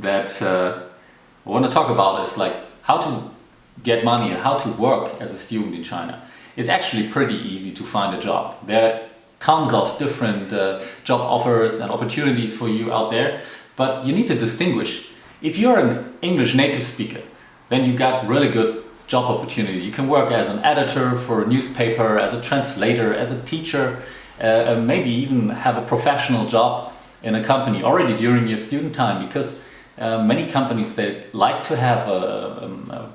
that I want to talk about is like how to get money and how to work as a student in China. It's actually pretty easy to find a job. There are tons of different job offers and opportunities for you out there, but you need to distinguish. If you're an English native speaker, then you got really good job opportunities. You can work as an editor for a newspaper, as a translator, as a teacher, maybe even have a professional job in a company already during your student time, because many companies, they like to have a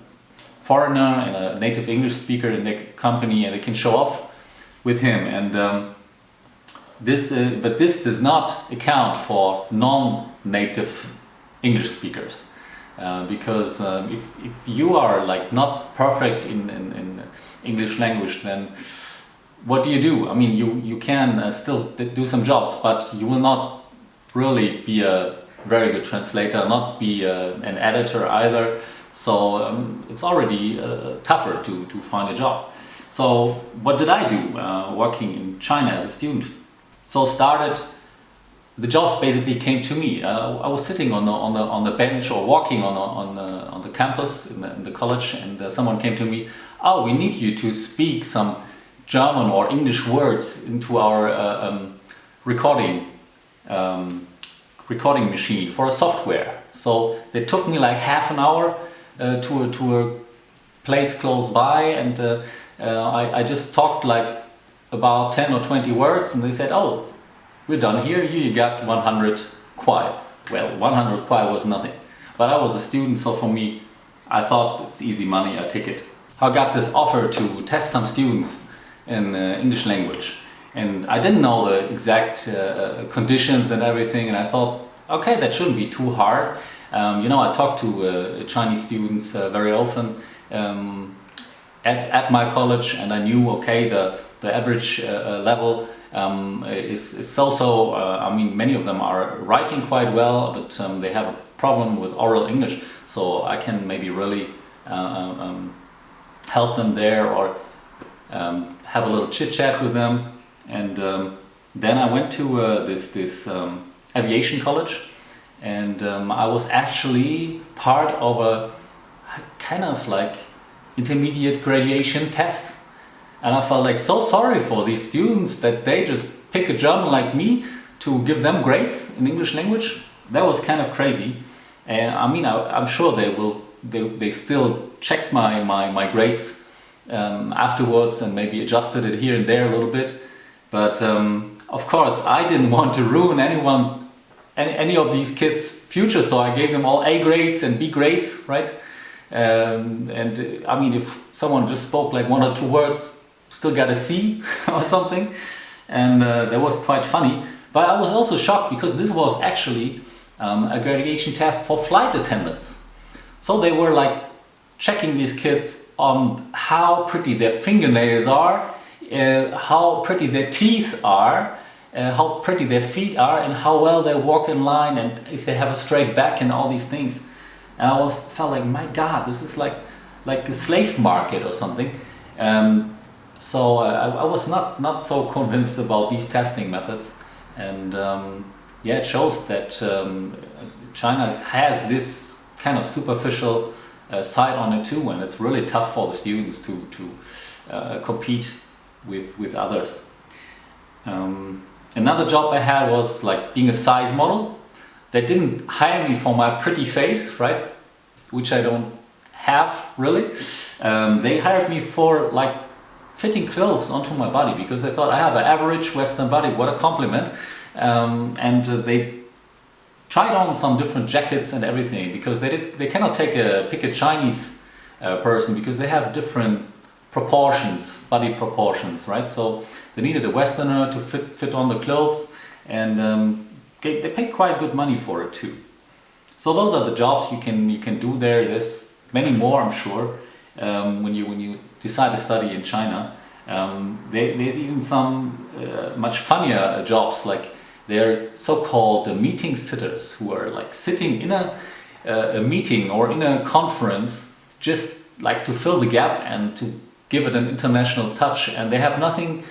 foreigner and a native English speaker in their company, and they can show off with him. And but this does not account for non-native English speakers, because if you are like not perfect in English language, then what do? I mean, you can still do some jobs, but you will not really be a very good translator, not be an editor either. So it's already tougher to find a job. So what did I do working in China as a student? So the jobs basically came to me. I was sitting on the bench or walking on the campus in the college, and someone came to me. Oh, we need you to speak some German or English words into our recording machine for a software. So they took me like half an hour to a place close by, and I just talked like about 10 or 20 words, and they said, oh, we're done here, you got 100 kwai. Well, 100 kwai was nothing, but I was a student, so for me, I thought it's easy money, I take it. I got this offer to test some students in English language, and I didn't know the exact conditions and everything, and I thought, okay, that shouldn't be too hard. I talk to Chinese students very often at my college, and I knew, okay, the average level is so-so. I mean, many of them are writing quite well, but they have a problem with oral English, so I can maybe really help them there, or have a little chit-chat with them. And then I went to this aviation college, and I was actually part of a kind of like intermediate graduation test, and I felt like so sorry for these students that they just pick a German like me to give them grades in English language. That was kind of crazy. And I mean, I'm sure they still checked my grades afterwards and maybe adjusted it here and there a little bit. But of course, I didn't want to ruin any of these kids' future, so I gave them all A grades and B grades, right? And I mean, if someone just spoke like 1 or 2 words, still got a C or something, and that was quite funny. But I was also shocked, because this was actually a graduation test for flight attendants. So they were like checking these kids on how pretty their fingernails are, how pretty their teeth are, how pretty their feet are, and how well they walk in line, and if they have a straight back, and all these things. And I felt like, my God, this is like a slave market or something. So I was not so convinced about these testing methods. And yeah, it shows that China has this kind of superficial side on it too, and it's really tough for the students to compete with others. Another job I had was like being a size model. They didn't hire me for my pretty face, right? Which I don't have really. They hired me for like fitting clothes onto my body, because they thought I have an average Western body. What a compliment! And they tried on some different jackets and everything, because they cannot pick a Chinese person, because they have different proportions, body proportions, right? So they needed a Westerner to fit on the clothes, and they paid quite good money for it too. So those are the jobs you can do there. There's many more, I'm sure, when you decide to study in China. There's even some much funnier jobs, like they're so-called meeting sitters, who are like sitting in a meeting or in a conference just like to fill the gap and to give it an international touch, and they have nothing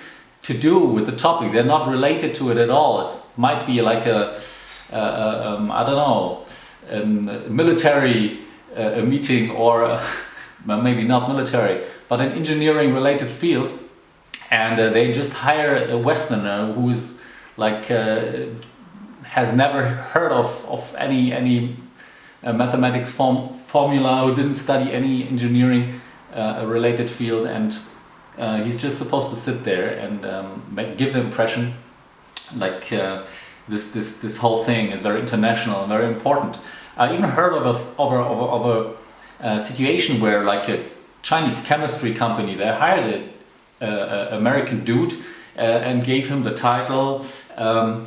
to do with the topic. They're not related to it at all. It might be like I don't know, military meeting, or well, maybe not military, but an engineering related field, and they just hire a Westerner who is like has never heard of any mathematics formula, who didn't study any engineering related field, and he's just supposed to sit there and give the impression like this whole thing is very international and very important. I even heard of a situation where like a Chinese chemistry company, they hired an American dude and gave him the title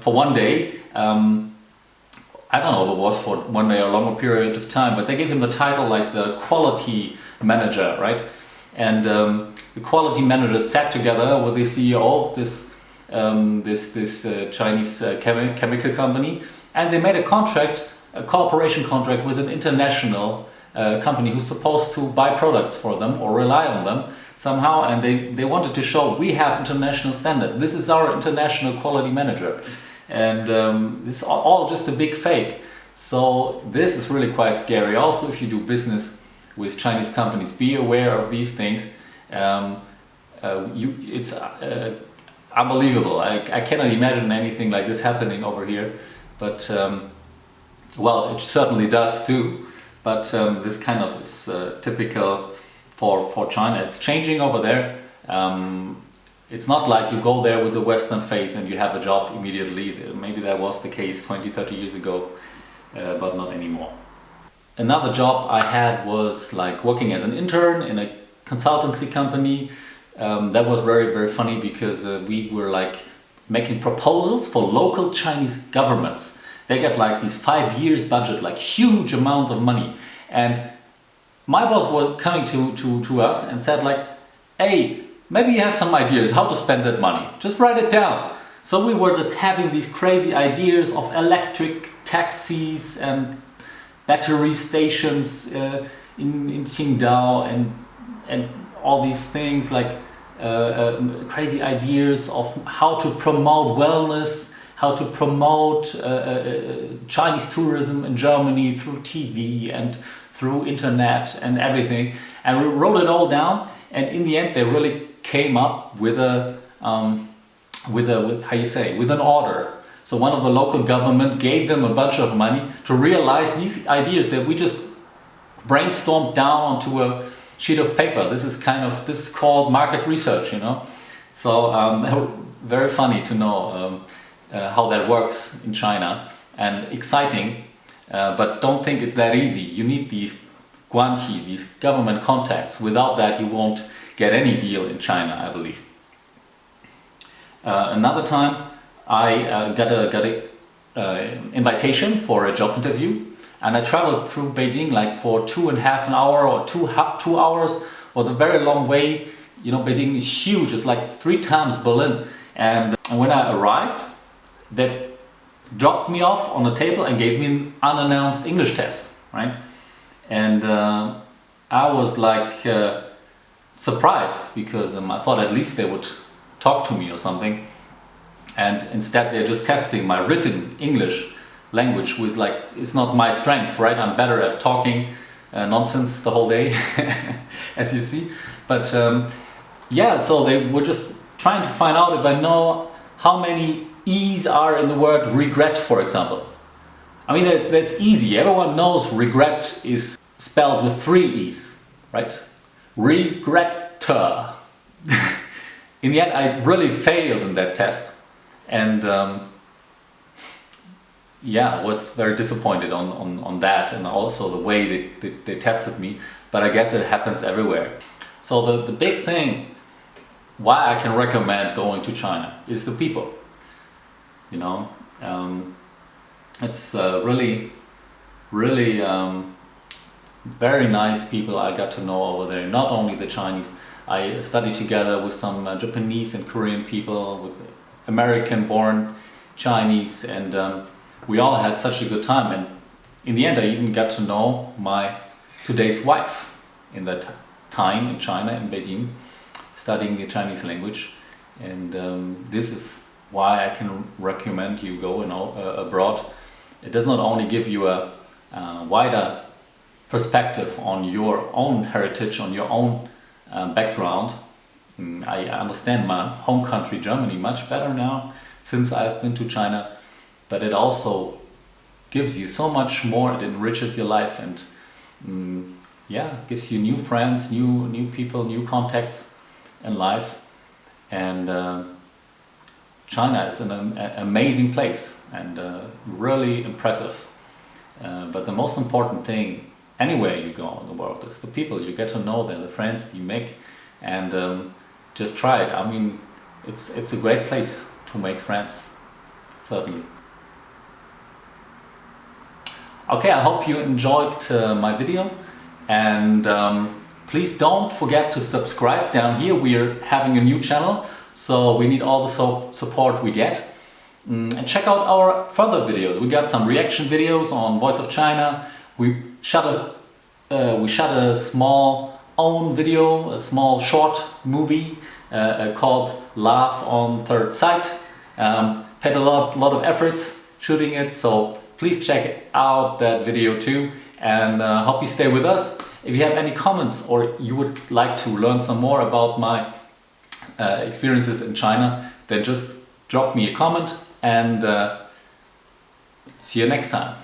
for one day. I don't know if it was for one day or a longer period of time, but they gave him the title like the quality manager, right? And the quality manager sat together with the CEO of this Chinese chemical company, and they made a contract, a cooperation contract with an international company who's supposed to buy products for them or rely on them somehow, and they wanted to show we have international standards. This is our international quality manager, and this is all just a big fake. So this is really quite scary. Also, if you do business with Chinese companies, be aware of these things. It's unbelievable. I cannot imagine anything like this happening over here, but well, it certainly does too. But this kind of is typical for China. It's changing over there. It's not like you go there with a Western face and you have a job immediately. Maybe that was the case 20-30 years ago, but not anymore. Another job I had was like working as an intern in a consultancy company. That was very funny because we were like making proposals for local Chinese governments. They get like these 5 years budget, like huge amount of money. And my boss was coming to us and said like, hey, maybe you have some ideas how to spend that money. Just write it down. So we were just having these crazy ideas of electric taxis and battery stations in Qingdao and all these things, like crazy ideas of how to promote wellness, how to promote Chinese tourism in Germany through TV and through internet and everything. And we wrote it all down, and in the end they really came up with with an order. So one of the local government gave them a bunch of money to realize these ideas that we just brainstormed down onto a sheet of paper. This is called market research, you know. So very funny to know how that works in China, and exciting, but don't think it's that easy. You need these guanxi, these government contacts. Without that you won't get any deal in China, I believe. Another time I got a invitation for a job interview, and I traveled through Beijing like for 2.5 hours or 2 hours. Was a very long way. You know, Beijing is huge. It's like 3 times Berlin. And when I arrived, they dropped me off on a table and gave me an unannounced English test, right? And I was like surprised, because I thought at least they would talk to me or something. And instead they're just testing my written English language, which like is not my strength, right? I'm better at talking nonsense the whole day, as you see. But yeah, so they were just trying to find out if I know how many E's are in the word regret, for example. I mean, that's easy. Everyone knows regret is spelled with 3 E's, right? Regretter. In the end, I really failed in that test. And yeah, I was very disappointed on that, and also the way they tested me. But I guess it happens everywhere. So the big thing why I can recommend going to China is the people. You know, it's really very nice people I got to know over there. Not only the Chinese. I studied together with some Japanese and Korean people, with American-born Chinese, and we all had such a good time. And in the end, I even got to know my today's wife in that time in China, in Beijing, studying the Chinese language. And this is why I can recommend you go abroad. It does not only give you a wider perspective on your own heritage, on your own background. I understand my home country Germany much better now since I've been to China, but it also gives you so much more. It enriches your life and yeah, gives you new friends, new people, new contacts in life. And China is an amazing place and really impressive. But the most important thing anywhere you go in the world is the people you get to know there, the friends you make, and just try it. I mean, it's a great place to make friends, certainly. Okay, I hope you enjoyed my video, and please don't forget to subscribe down here. We're having a new channel, so we need all the support we get. And check out our further videos. We got some reaction videos on Voice of China. We shot a small own video, a small short movie called Laugh on Third Sight. Had a lot of efforts shooting it, so please check out that video too, and hope you stay with us. If you have any comments or you would like to learn some more about my experiences in China, then just drop me a comment, and see you next time.